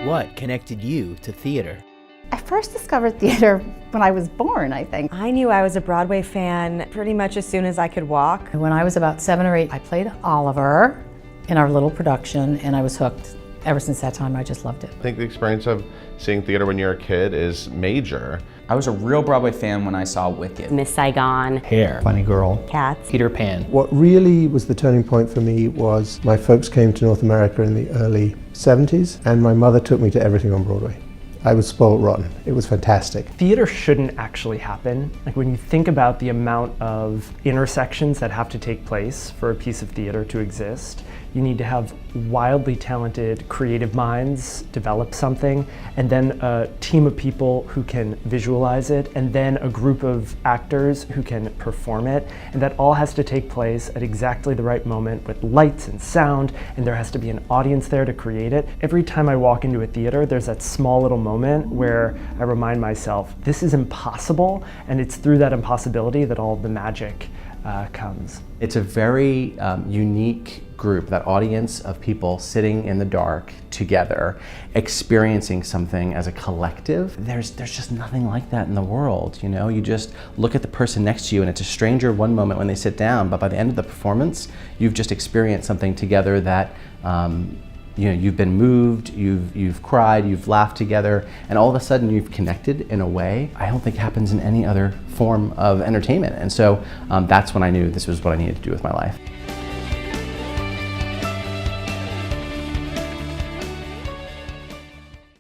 What connected you to theater? I first discovered theater when I was born, I think. I knew I was a Broadway fan pretty much as soon as I could walk. When I was about 7 or 8, I played Oliver in our little production, and I was hooked. Ever since that time, I just loved it. I think the experience of seeing theater when you're a kid is major. I was a real Broadway fan when I saw Wicked. Miss Saigon. Hair. Funny Girl. Cats. Peter Pan. What really was the turning point for me was my folks came to North America in the early 70s, and my mother took me to everything on Broadway. I was spoiled rotten. It was fantastic. Theater shouldn't actually happen. Like when you think about the amount of intersections that have to take place for a piece of theater to exist, you need to have wildly talented creative minds develop something, and then a team of people who can visualize it, and then a group of actors who can perform it. And that all has to take place at exactly the right moment with lights and sound, and there has to be an audience there to create it. Every time I walk into a theater, there's that small little moment where I remind myself, this is impossible, and it's through that impossibility that all the magic comes. It's a very unique group, that audience of people sitting in the dark together, experiencing something as a collective. There's just nothing like that in the world, you know? You just look at the person next to you and it's a stranger one moment when they sit down, but by the end of the performance, you've just experienced something together that you know, you've been moved, you've cried, you've laughed together, and all of a sudden you've connected in a way I don't think happens in any other form of entertainment. And so that's when I knew this was what I needed to do with my life.